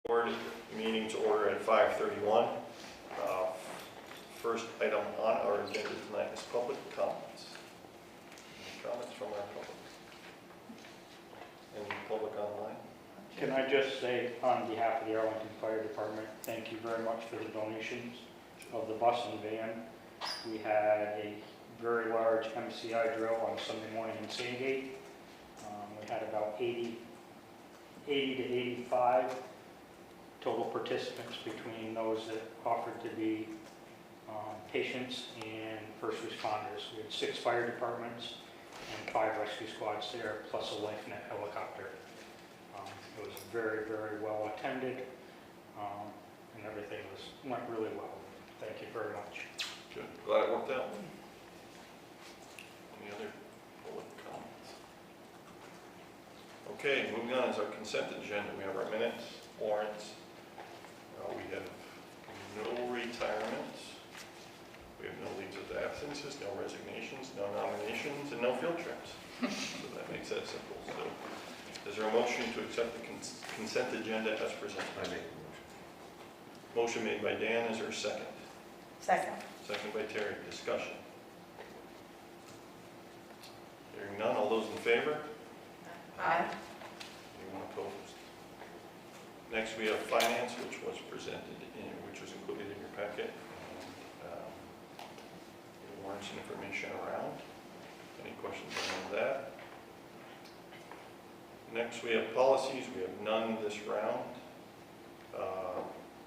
Board meeting to order at 5:31. First item on our agenda tonight is public comments. Any comments from our public? Any public online? Can I just say, on behalf of the Arlington Fire Department, thank you very much for the donations of the bus and van. We had a very large MCI drill on Sunday morning in Sandgate. We had about 80 to 85 total participants between those that offered to be patients and first responders. We had 6 fire departments and 5 rescue squads there, plus a LifeNet helicopter. It was very, very well attended, and everything went really well. Thank you very much. Good. Glad it worked out. Any other public comments? Okay, moving on is our consent agenda. We have our minutes, warrants. We have no retirements. We have no leaves of absences, no resignations, no nominations, and no field trips. So that makes that simple. So, is there a motion to accept the consent agenda as presented? I make the Motion motion. made by Dan. Is there a second? Second. Second by Terry. Discussion. Hearing none. All those in favor? Aye. Anyone opposed? Next, we have finance, which was presented which was included in your packet. The warrants and information around. Any questions on that? Next, we have policies. We have none this round.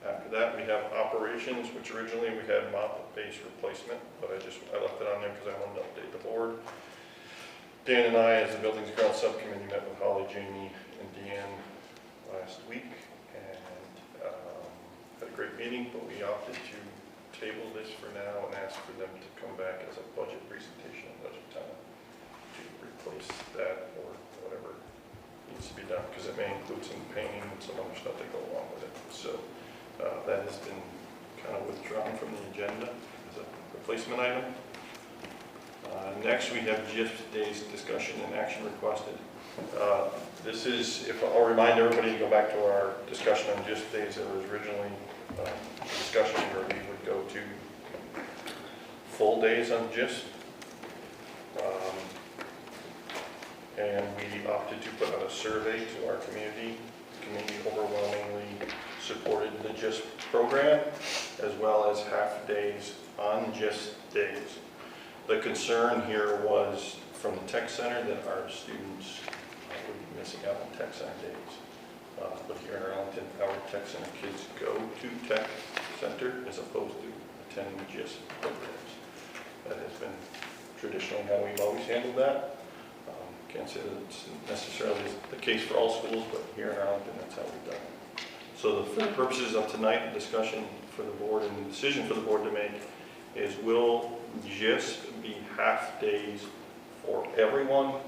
After that, we have operations, which originally we had mop base replacement, but I left it on there because I wanted to update the board. Dan and I, as the Buildings and Grounds Subcommittee, met with Holly, Jamie, and Deanne last week, and had a great meeting, but we opted to table this for now and ask for them to come back as a budget presentation and budget time to replace that or whatever needs to be done, because it may include some painting and some other stuff that go along with it. So that has been kind of withdrawn from the agenda as a replacement item. Next, we have GIFT Days discussion and action requested. This is, I'll remind everybody to go back to our discussion on GIFT Days. There was originally a discussion where we would go to full days on GIFT. And we opted to put out a survey to our community. The community overwhelmingly supported the GIST program, as well as half days on GIST days. The concern here was from the tech center that our students would be missing out on tech center days. But here in Arlington, our tech center kids go to tech center as opposed to attending GIST programs. That has been traditionally how we've always handled that. Can't say that it's necessarily the case for all schools, but here in Arlington, that's how we've done it. So for the purposes of tonight, the discussion for the board and the decision for the board to make is, will GIST be half days for everyone,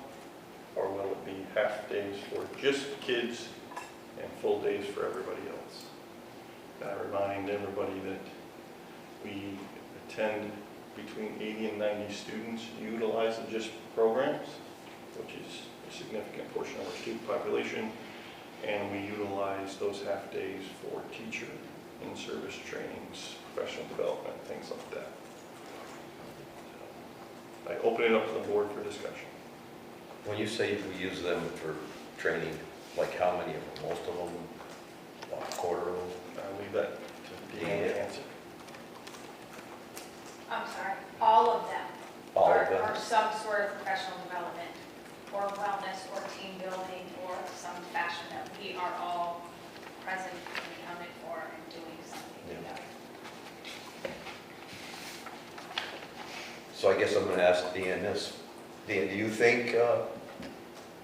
or will it be half days for just kids and full days for everybody else? And I remind everybody that we attend between 80 and 90 students utilize the GIST programs, which is a significant portion of our student population, and we utilize those half days for teacher in-service trainings, professional development, things like that. So, I open it up to the board for discussion. When you say we use them for training, like how many of them? Most of them? What, a quarter of them? I'll leave that to Deanne to answer. I'm sorry, all of them All are, of them? are some sort of professional development or wellness or team building or some fashion that we are all present and accounted for and doing something together. So I guess I'm going to ask Deanne this. Deanne, do you think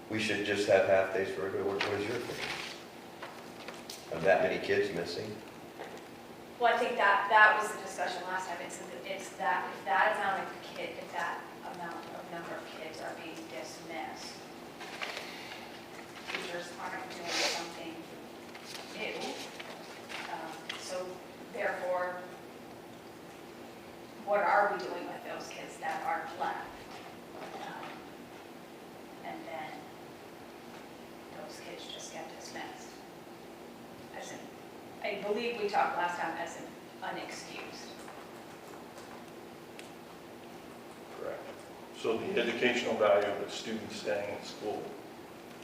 we should just have half days for everyone? What is your opinion? Are that many kids missing? Well, I think that was the discussion last time. It's that if that amount of number of kids are being dismissed, teachers aren't doing something new. So therefore, what are we doing with those kids that aren't left? And then those kids just get dismissed. as in, I believe we talked last time as an unexcused. Correct. So the educational value of the students staying in school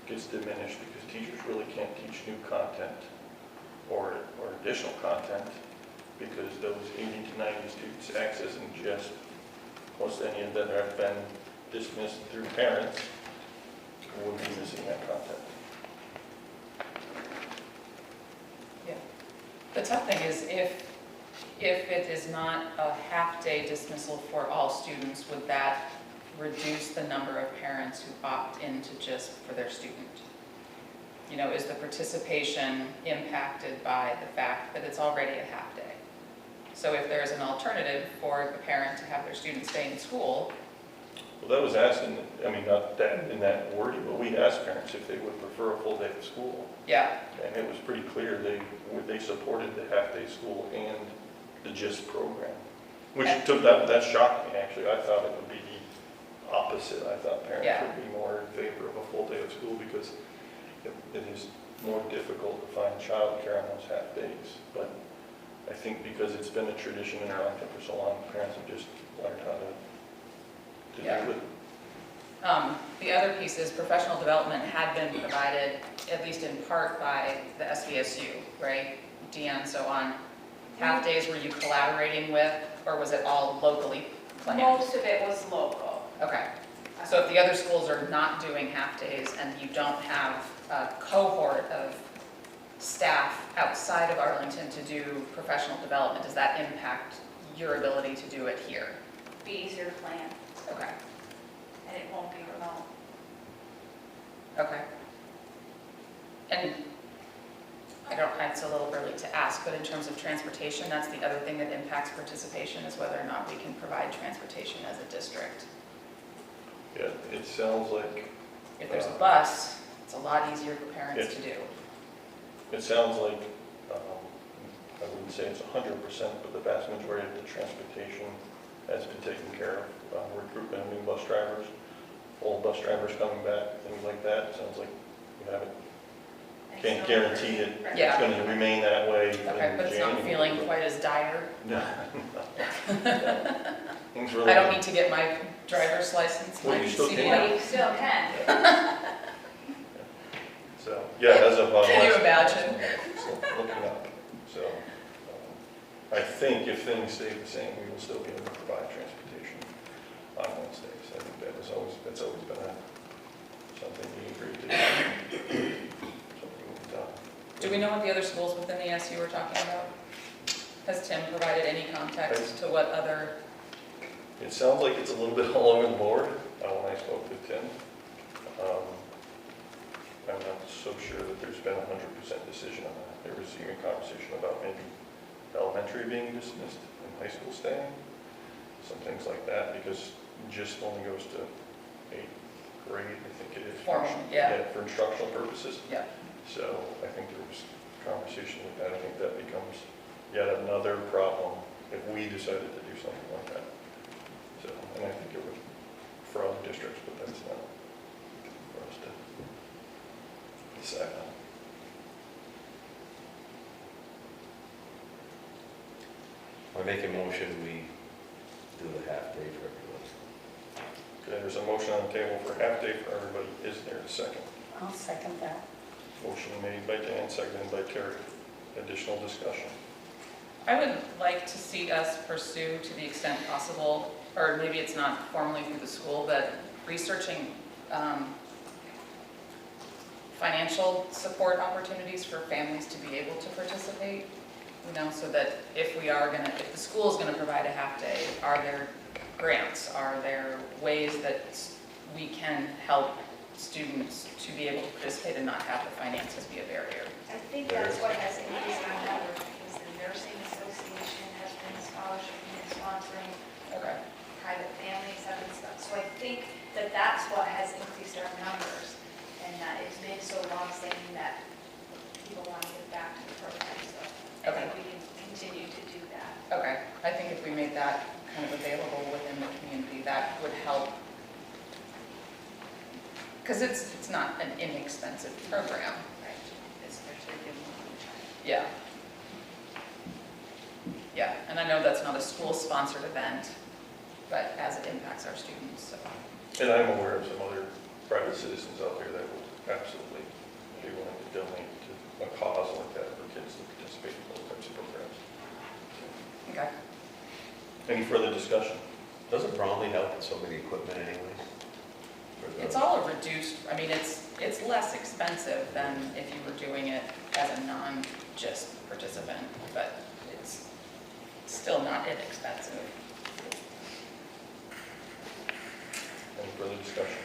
gets diminished because teachers really can't teach new content or additional content because those 80 to 90 students accessing just, most any of them have been dismissed through parents, would be missing that content. Yeah. The tough thing is if it is not a half-day dismissal for all students, would that reduce the number of parents who opt into just for their student? You know, is the participation impacted by the fact that it's already a half-day? So if there's an alternative for the parent to have their student stay in school. Well, that was asked in, I mean, not that in that wording, but we asked parents if they would prefer a full day of school. Yeah, And it was pretty clear they supported the half-day school and the GIST program. Which took that shocked me, actually. I thought it would be the opposite. I thought parents Yeah. would be more in favor of a full day of school because it is more difficult to find childcare on those half days. But I think because it's been a tradition in Arlington for so long, parents have just learned how to Yeah. do it. The other piece is professional development had been provided, at least in part, by the SVSU, right? Deanne, so on half-days, were you collaborating with, or was it all locally planned? Most of it was local. Okay, so if the other schools are not doing half-days and you don't have a cohort of staff outside of Arlington to do professional development, does that impact your ability to do it here? Be easier to plan, Okay, and it won't be remote. okay. And it's a little early to ask, but in terms of transportation, that's the other thing that impacts participation, is whether or not we can provide transportation as a district. Yeah, it sounds like, If there's a bus, it's a lot easier for parents to do. it sounds like, I wouldn't say it's 100%, but the vast majority of the transportation has been taken care of. Recruitment of new bus drivers, old bus drivers coming back, things like that. Sounds like you haven't, can't guarantee it. Right. Yeah. It's going to remain that way in Okay, but it's not January, feeling but- quite as dire. No. Things really. I don't need to get my driver's license, Well, my you still CDL. can. But you still can. So, yeah, as of. Can you imagine? Looking up, so, I think if things stay the same, we will still be able to provide transportation on Wednesdays. I think that's always been something we agreed to do. Something we've done. Do we know what the other schools within the SU are talking about? Has Tim provided any context to what other, It sounds like it's a little bit all over the board, when I spoke with Tim. I'm not so sure that there's been a 100% decision on that. There was even conversation about maybe elementary being dismissed and high school staying, some things like that, because GIST only goes to 8th grade, I think it is. Formal, yeah. For instructional purposes. Yeah. So I think there was conversation with that. I think that becomes yet another problem if we decided to do something like that. So, and I think it would for other districts, but that's not for us to decide on. I make a motion, we do the half-day for everyone. Okay, there's a motion on the table for half-day for everybody. Is there a second? I'll second that. Motion made by Dan, seconded by Terry. Additional discussion. I would like to see us pursue, to the extent possible, or maybe it's not formally through the school, but researching financial support opportunities for families to be able to participate, you know, so that if the school is gonna provide a half day, are there grants? Are there ways that we can help students to be able to participate and not have the finances be a barrier? I think that's what has increased our numbers, because the nursing association has been scholarshiping and sponsoring, Okay. private families have been stuff. So I think that that's what has increased our numbers, and that it's been so long-standing that people want to get back to the program, so I Okay. think we can continue to do that. Okay, I think if we made that kind of available within the community, that would help. Because it's not an inexpensive program. Right. Especially given the child. Yeah. Yeah, and I know that's not a school-sponsored event, but as it impacts our students, so. And I'm aware of some other private citizens out there that will absolutely be willing to donate to a cause like that for kids to participate in those types of programs. Okay. Any further discussion? Doesn't Bromley help with some of the equipment anyways? For the- It's all a reduced, I mean, it's less expensive than if you were doing it as a non-just participant, but it's still not inexpensive. Any further discussion?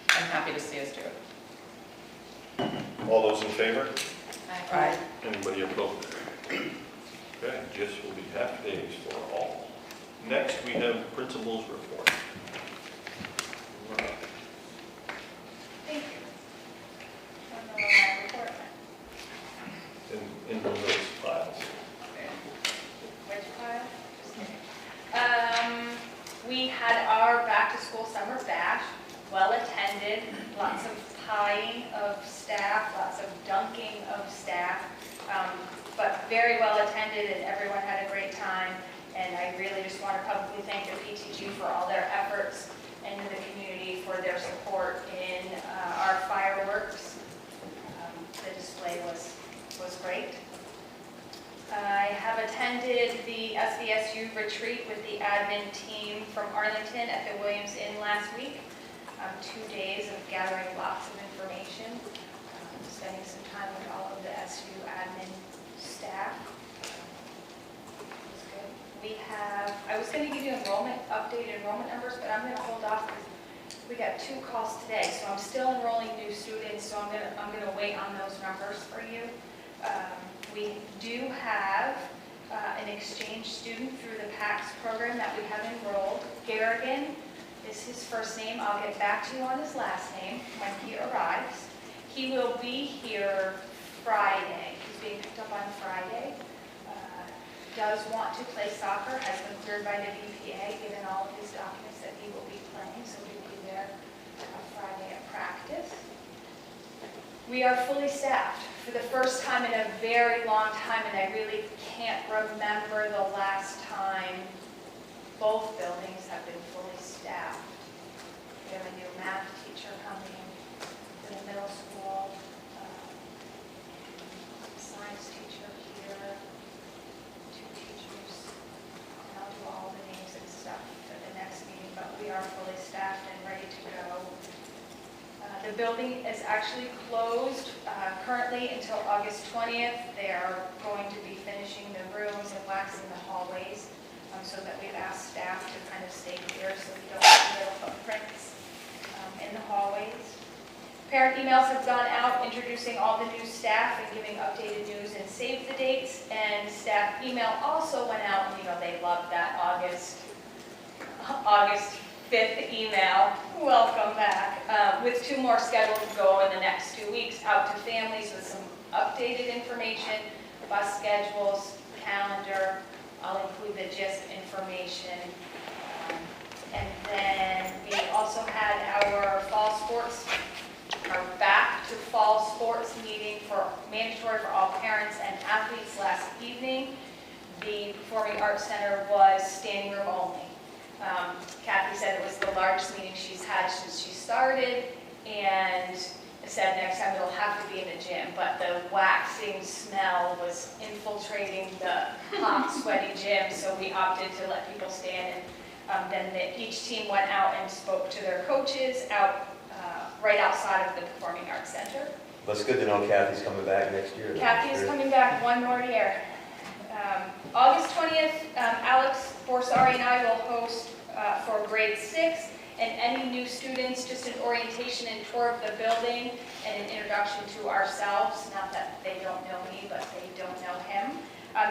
I'm happy to see us do it. All those in favor? Aye. Anybody opposed? Okay, GIS will be half days for all. Next, we have principal's report. Thank you. I don't know where my report went. In those files. Which file? Just kidding. We had our back-to-school summer bash, well-attended, lots of pieing of staff, lots of dunking of staff, but very well-attended, and everyone had a great time. And I really just want to publicly thank the PTG for all their efforts and the community for their support in our fireworks. The display was great. I have attended the SVSU retreat with the admin team from Arlington at the Williams Inn last week. 2 days of gathering lots of information, spending some time with all of the SU admin staff. It was good. I was going to give you updated enrollment numbers, but I'm going to hold off because we got 2 calls today. So I'm still enrolling new students, so I'm going to wait on those numbers for you. We do have an exchange student through the PACS program that we have enrolled. Garrigan is his first name. I'll get back to you on his last name when he arrives. He will be here Friday. He's being picked up on Friday. Does want to play soccer, has been cleared by the BPA, given all of his documents that he will be playing, so he will be there Friday at practice. We are fully staffed for the first time in a very long time, and I really can't remember the last time both buildings have been fully staffed. We have a new math teacher coming to the middle school, science teacher here, 2 teachers, and I'll do all the names and stuff for the next meeting, but we are fully staffed and ready to go. The building is actually closed currently until August 20th. They are going to be finishing the rooms and waxing the hallways, so that we've asked staff to kind of stay here so we don't have little footprints in the hallways. Parent emails have gone out introducing all the new staff and giving updated news and save the dates. And staff email also went out, and they loved that August 5th email, welcome back, with 2 more scheduled to go in the next 2 weeks out to families with some updated information, bus schedules, calendar. I'll include the GIS information. And then we also had our back to fall sports meeting mandatory for all parents and athletes last evening. The Performing Arts Center was standing room only. Kathy said it was the largest meeting she's had since she started, and said next time it'll have to be in the gym, but the waxing smell was infiltrating the hot, sweaty gym, so we opted to let people stand, and then each team went out and spoke to their coaches right outside of the Performing Arts Center. Well, it's good to know Kathy's coming back next year. Kathy is coming back 1 more year. August 20th, Alex Borsari and I will host for grade 6, and any new students, just an orientation and tour of the building and an introduction to ourselves. Not that they don't know me, but they don't know him.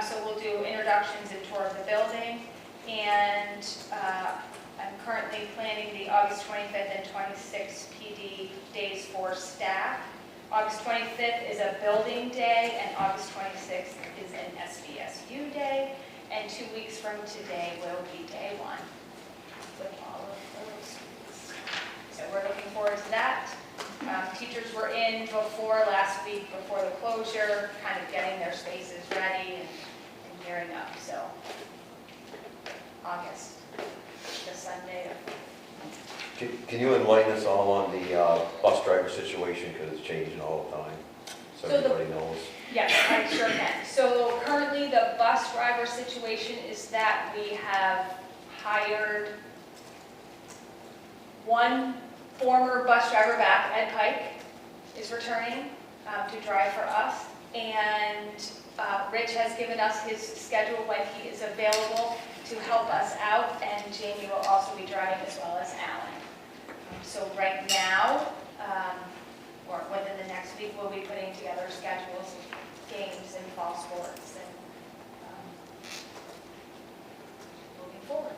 So we'll do introductions and tour of the building. And I'm currently planning the August 25th and 26th PD days for staff. August 25th is a building day, and August 26th is an SVSU day, and 2 weeks from today will be day 1 with all of those students. So we're looking forward to that. Teachers teachers were in before last week, before the closure, kind of getting their spaces ready and gearing up, so. August, the Sunday of Can you enlighten us all on the bus driver situation, because it's changing all the time, so So the- everybody knows? Yes, I sure can. So currently, the bus driver situation is that we have hired one former bus driver back, Ed Pike, is returning to drive for us. And Rich has given us his schedule when he is available to help us out. And Jamie will also be driving as well as Alan. So right now, or within the next week, we'll be putting together schedules of games and fall sports and moving forward.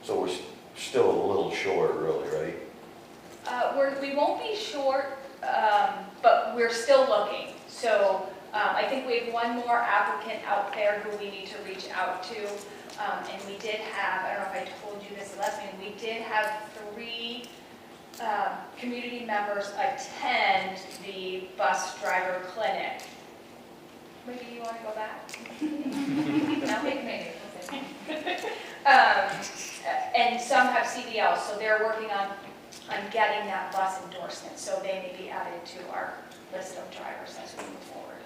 So we're still a little short, really, right? We won't be short, but we're still looking. So I think we have one more applicant out there who we need to reach out to. And we did have, I don't know if I told you this last meeting, we did have 3 community members attend the bus driver clinic. Maybe you want to go back? No, maybe. And some have CDLs, so they're working on getting that bus endorsement, so they may be added to our list of drivers as we move forward.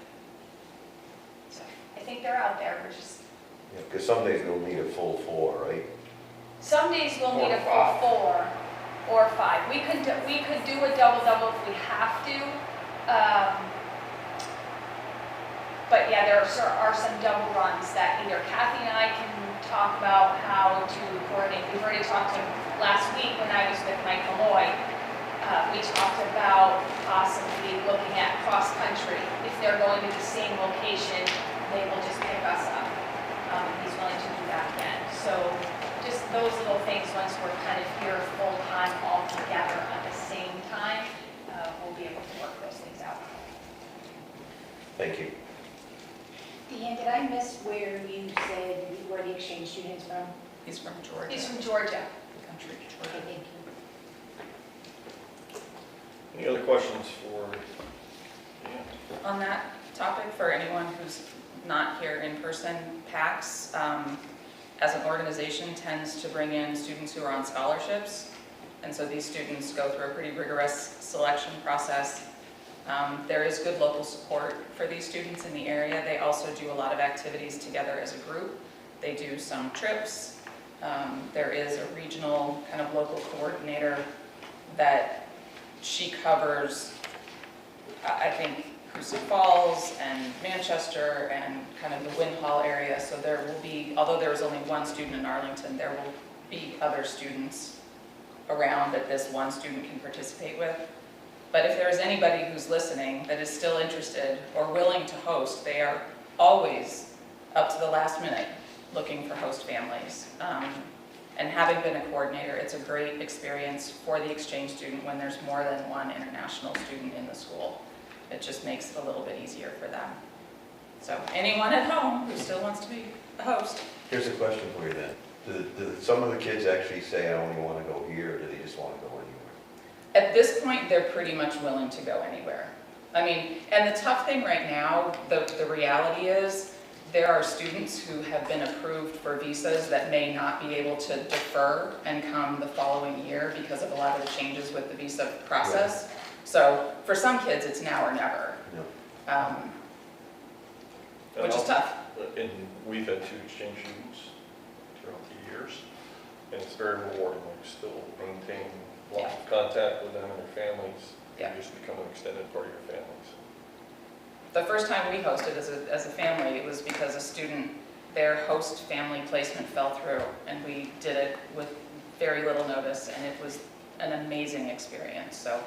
So I think they're out there, we're just, Yeah, because some days we'll need a full 4, right? some days we'll need Or a full 5. 4 or 5. We could do a double-double if we have to. But yeah, there are some double runs that either Kathy and I can talk about how to coordinate. We've already talked to last week when I was with Mike Malloy. We talked about possibly looking at cross-country. If they're going to the same location, they will just pick us up. He's willing to do that again. So just those little things, once we're kind of here full-time all together at the same time, we'll be able to work those things out. Thank you. Deanne, did I miss where you said where the exchange student's from? He's from Georgia. He's from Georgia. The country, Okay, Georgia. thank you. Any other questions for Dan? On that topic, for anyone who's not here in person, PACS, as an organization, tends to bring in students who are on scholarships. And so these students go through a pretty rigorous selection process. There is good local support for these students in the area. They also do a lot of activities together as a group. They do some trips. There is a regional kind of local coordinator that she covers, I think, Crusoe Falls and Manchester and kind of the Wind Hall area. So there will be, although there is only one student in Arlington, there will be other students around that this one student can participate with. But if there is anybody who's listening that is still interested or willing to host, they are always up to the last minute looking for host families. And having been a coordinator, it's a great experience for the exchange student when there's more than one international student in the school. It just makes it a little bit easier for them. So anyone at home who still wants to be a host. Here's a question for you then. Do some of the kids actually say, I only want to go here, or do they just want to go anywhere? At this point, they're pretty much willing to go anywhere. I mean, and the tough thing right now, the reality is, there are students who have been approved for visas that may not be able to defer and come the following year because of a lot of the changes with the visa process. So for some kids, it's now or never, which is tough. And we've had 2 exchange students throughout the years, and it's very rewarding. We still maintain lots of contact with them and their families. Yeah. They just become an extended part of your families. The first time we hosted as a family, it was because a student, their host family placement fell through, and we did it with very little notice, and it was an amazing experience. So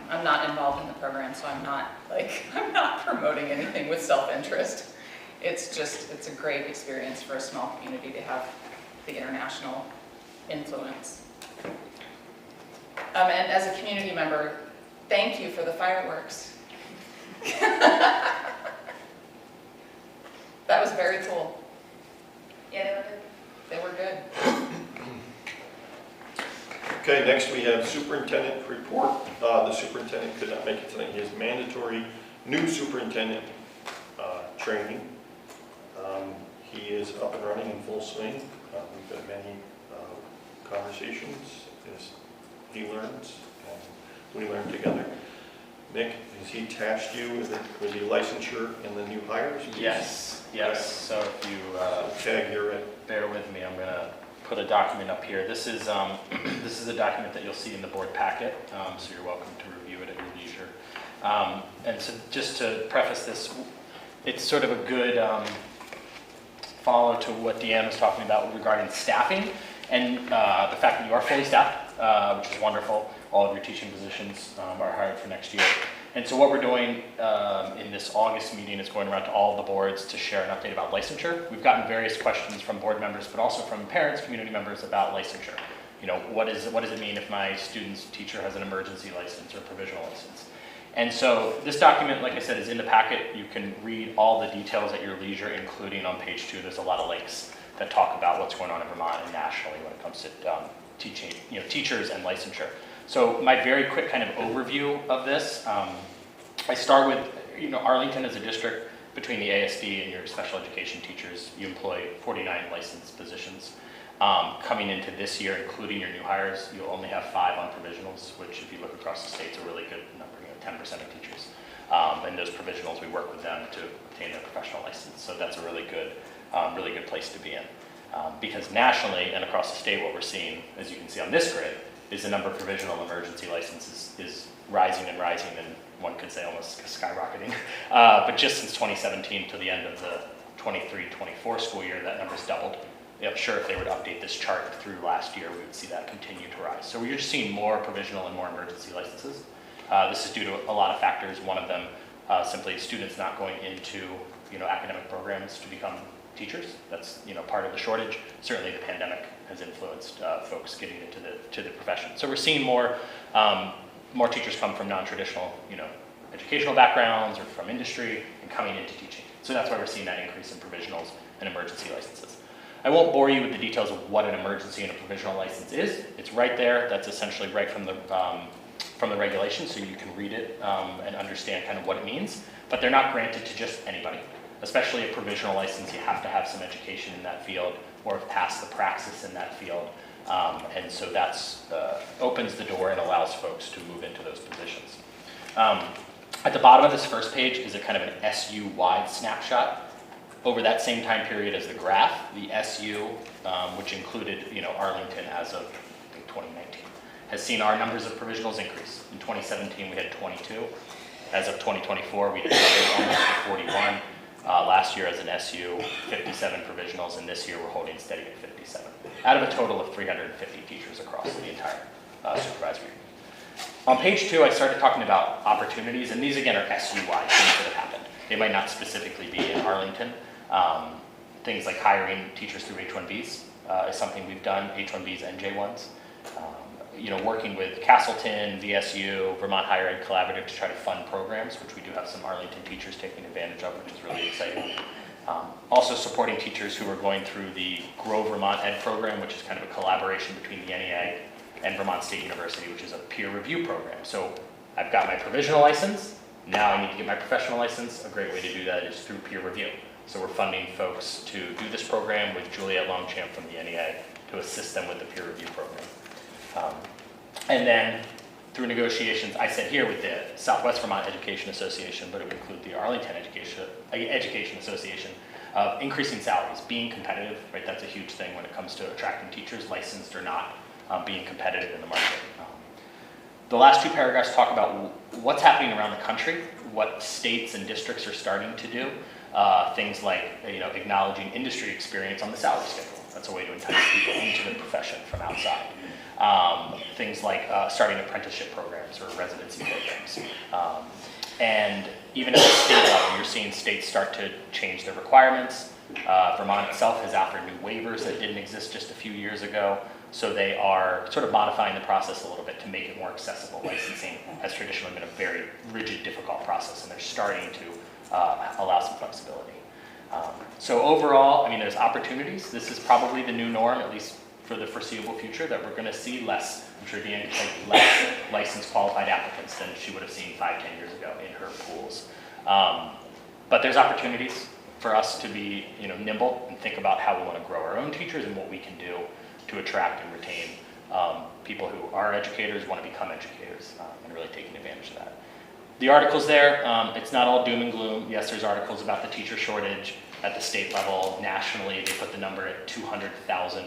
I'm not involved in the program, so I'm not promoting anything with self-interest. It's a great experience for a small community to have the international influence. And as a community member, thank you for the fireworks. That was very cool. Yeah, they were good. They were good. Okay, next Next, we have superintendent report. The superintendent could not make it tonight. He has mandatory new superintendent training. He is up and running in full swing. We've had many conversations as he learns and we learn together. Nick, has he tasked you with the licensure and the new hires? Yes, yes. So if you Tag, you're in. bear with me, I'm going to put a document up here. This is a document that you'll see in the board packet, so you're welcome to review it at your leisure. And so just to preface this, it's sort of a good follow to what Deanne was talking about regarding staffing and the fact that you are fully staffed, which is wonderful. All of your teaching positions are hired for next year. And so what we're doing in this August meeting is going around to all of the boards to share an update about licensure. We've gotten various questions from board members, but also from parents, community members about licensure. You know, what does it mean if my student's teacher has an emergency license or provisional license? And so this document, like I said, is in the packet. You can read all the details at your leisure, including on page 2. There's a lot of links that talk about what's going on in Vermont and nationally when it comes to teaching, teachers and licensure. So my very quick kind of overview of this, I start with, Arlington is a district. Between the ASD and your special education teachers, you employ 49 licensed positions. Coming into this year, including your new hires, you'll only have 5 on provisionals, which if you look across the state is a really good number, 10% of teachers. And those provisionals, we work with them to obtain their professional license. So that's a really good place to be in. Because nationally and across the state, what we're seeing, as you can see on this grid, is the number of provisional emergency licenses is rising and rising, and one could say almost skyrocketing. But just since 2017 to the end of the 23-24 school year, that number's doubled. I'm sure if they were to update this chart through last year, we would see that continue to rise. So we're just seeing more provisional and more emergency licenses. This is due to a lot of factors. One of them simply students not going into academic programs to become teachers. That's part of the shortage. Certainly the pandemic has influenced folks getting into the profession. So we're seeing more teachers come from non-traditional educational backgrounds or from industry and coming into teaching. So that's why we're seeing that increase in provisionals and emergency licenses. I won't bore you with the details of what an emergency and a provisional license is. It's right there. That's essentially right from the regulation, so you can read it and understand kind of what it means. But they're not granted to just anybody. Especially a provisional license, you have to have some education in that field or have passed the praxis in that field. And so that's opens the door and allows folks to move into those positions. At the bottom of this first page is a kind of an SU-wide snapshot. Over that same time period as the graph, the SU, which included Arlington as of I think 2019, has seen our numbers of provisionals increase. In 2017 we had 22. As of 2024 we had almost 41. Last year as an SU, 57 provisionals, and this year we're holding steady at 57, out of a total of 350 teachers across the entire supervisory unit. On page 2, I started talking about opportunities, and these again are SU-wide things that have happened. They might not specifically be in Arlington. Things like hiring teachers through H-1Bs is something we've done, H-1Bs and J-1s. Working with Castleton, VSU, Vermont Higher Ed Collaborative to try to fund programs, which we do have some Arlington teachers taking advantage of, which is really exciting. Also supporting teachers who are going through the Grow Vermont Ed program, which is kind of a collaboration between the NEA and Vermont State University, which is a peer review program. So I've got my provisional license, now I need to get my professional license. A great way to do that is through peer review. So we're funding folks to do this program with Juliet Longchamp from the NEA to assist them with the peer review program. And then through negotiations, I said here with the Southwest Vermont Education Association, but it would include the Arlington Education Association, of increasing salaries, being competitive, right? That's a huge thing when it comes to attracting teachers, licensed or not, being competitive in the market. The last 2 paragraphs talk about what's happening around the country, what states and districts are starting to do, things like acknowledging industry experience on the salary schedule. That's a way to entice people into the profession from outside. Things like starting apprenticeship programs or residency programs. And even at the state level, you're seeing states start to change their requirements. Vermont itself has offered new waivers that didn't exist just a few years ago. So they are sort of modifying the process a little bit to make it more accessible. Licensing has traditionally been a very rigid, difficult process, and they're starting to allow some flexibility. So overall, there's opportunities. This is probably the new norm, at least for the foreseeable future that we're going to see less, I'm sure Deanne can tell you, less licensed qualified applicants than she would have seen 5, 10 years ago in her pools. But there's opportunities for us to be, nimble and think about how we want to grow our own teachers and what we can do to attract and retain people who are educators, want to become educators, and really taking advantage of that. The articles there, it's not all doom and gloom. Yes, there's articles about the teacher shortage at the state level. Nationally, they put the number at 200,000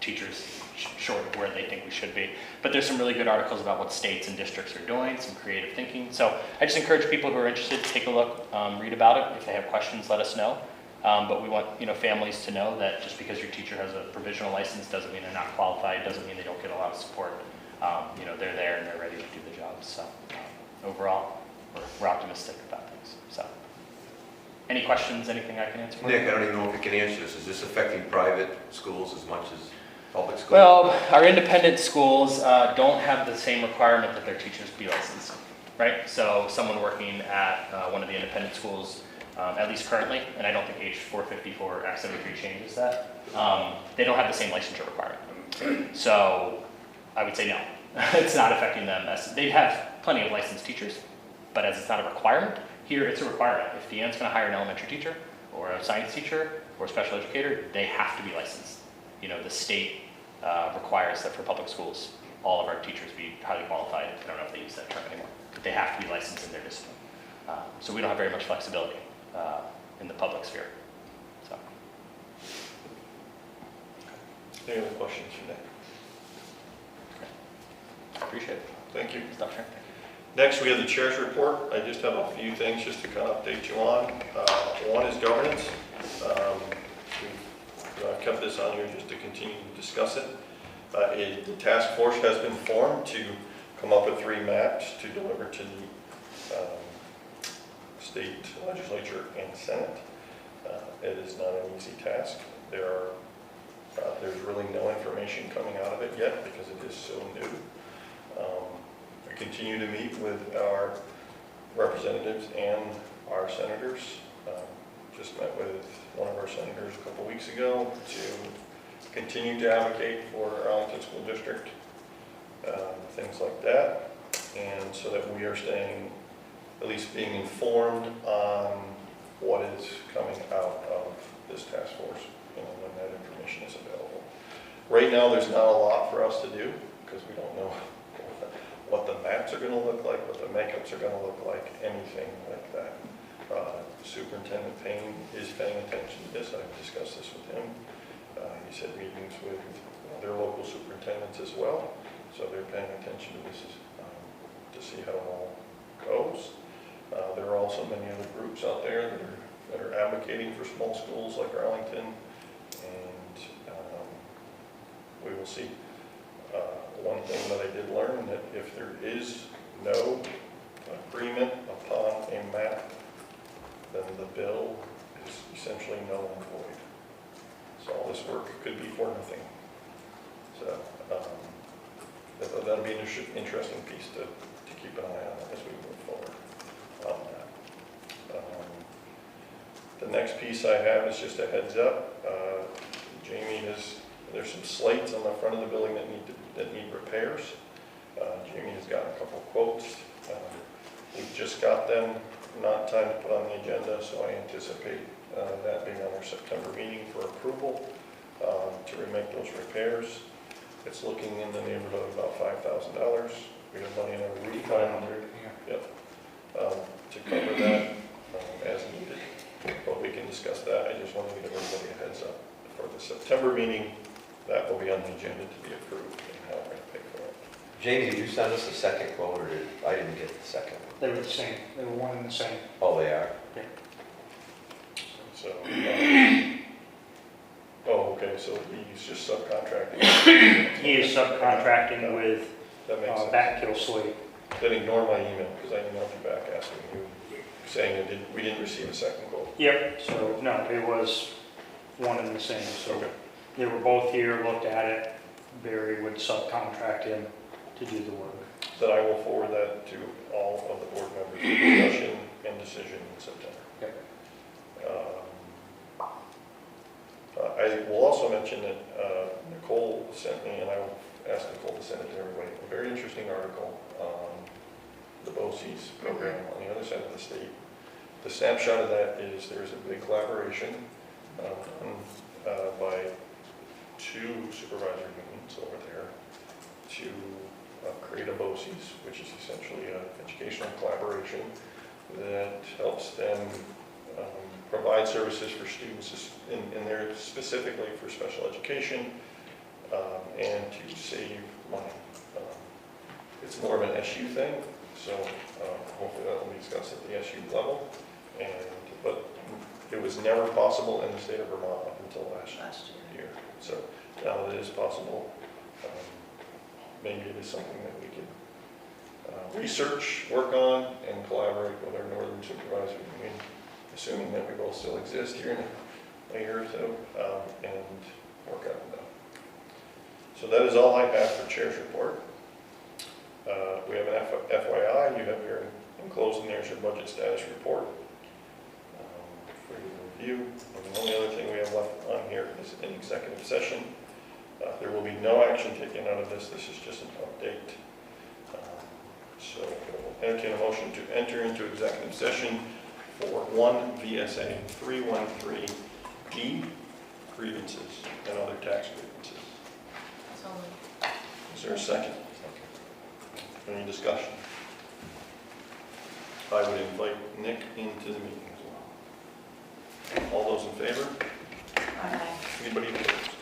teachers short of where they think we should be. But there's some really good articles about what states and districts are doing, some creative thinking. So I just encourage people who are interested to take a look, read about it. If they have questions, let us know. But we want families to know that just because your teacher has a provisional license doesn't mean they're not qualified, doesn't mean they don't get a lot of support. They're there and they're ready to do the job. So overall, we're optimistic about things. So any questions, anything I can answer? Nick, I don't even know if you can answer this. Is this affecting private schools as much as public schools? Well, our independent schools don't have the same requirement that their teachers be licensed, right? So someone working at one of the independent schools, at least currently, and I don't think H 454 Act 73 changes that, they don't have the same licensure requirement. So I would say no, it's not affecting them. They have plenty of licensed teachers, but as it's not a requirement, here it's a requirement. If Deanne's going to hire an elementary teacher or a science teacher or a special educator, they have to be licensed. The state requires that for public schools, all of our teachers be highly qualified. I don't know if they use that term anymore, but they have to be licensed in their discipline. So we don't have very much flexibility in the public sphere. So. Any other questions for Nick? Appreciate it. Thank you. Stop sharing. Next, we have the chair's report. I just have a few things just to kind of update you on. One is governance. I've kept this on here just to continue to discuss it. The task force has been formed to come up with 3 maps to deliver to the state legislature and Senate. It is not an easy task. There's really no information coming out of it yet because it is so new. We continue to meet with our representatives and our senators. Just met with one of our senators a couple weeks ago to continue to advocate for Arlington School District, things like that, and so that we are staying, at least being informed on what is coming out of this task force and when that information is available. Right now, there's not a lot for us to do because we don't know what the maps are going to look like, what the makeups are going to look like, anything like that. Superintendent Payne is paying attention to this. I've discussed this with him. He's had meetings with their local superintendents as well, so they're paying attention to this to see how it all goes. There are also many other groups out there that are advocating for small schools like Arlington, and we will see. One thing that I did learn, that if there is no agreement upon a map, then the bill is essentially null and void. So all this work could be for nothing. So that'll be an interesting piece to keep an eye on as we move forward on that. The next piece I have is just a heads up. There's some slates on the front of the building that need repairs. Jamie has gotten a couple quotes. We've just got them, not time to put on the agenda, so I anticipate that being on our September meeting for approval to remake those repairs. It's looking in the neighborhood of about $5,000. We have money in our refund. Yep. To cover that as needed, but we can discuss that. I just wanted to give everybody a heads up for the September meeting. That will be on the agenda to be approved and how we're going to pay for it. Jamie, did you send us a second quote, or I didn't get the second one? They were the same. They were one and the same. Oh, they are? So, okay, so he's just subcontracting. He is subcontracting with That makes sense. Backkill Slate. Then ignore my email, because I emailed you back asking you, saying we didn't receive a second quote. Yep, so no, it was one and the same. So Okay. they were both here, looked at it. Barry would subcontract him to do the work. Then I will forward that to all of the board members for discussion and decision in September. Yep. I will also mention that Nicole sent me, and I will ask Nicole to send it to everybody, a very interesting article on the BOCES program on the other side of the state. The snapshot of that is there's a big collaboration by 2 supervisory unions over there to create a BOCES, which is essentially an educational collaboration that helps them provide services for students in there specifically for special education and to save money. It's more of an SU thing, so hopefully that will be discussed at the SU level. But it was never possible in the state of Vermont up until last year. So now it is possible. Maybe it is something that we can research, work on, and collaborate with our Northern Supervisory Union, assuming that we both still exist here in a year or so, and work out that. So that is all I have for Chair's report. We have an FYI, you have your enclosed, and there's your budget status report for your review. And the only other thing we have left on here is an executive session. There will be no action taken out of this. This is just an update. So I will entertain a motion to enter into executive session for 1 VSA 313D, grievances and other tax grievances. Is there a second? Any discussion? I would invite Nick into the meeting as well. All those in favor? Aye. Anybody opposed?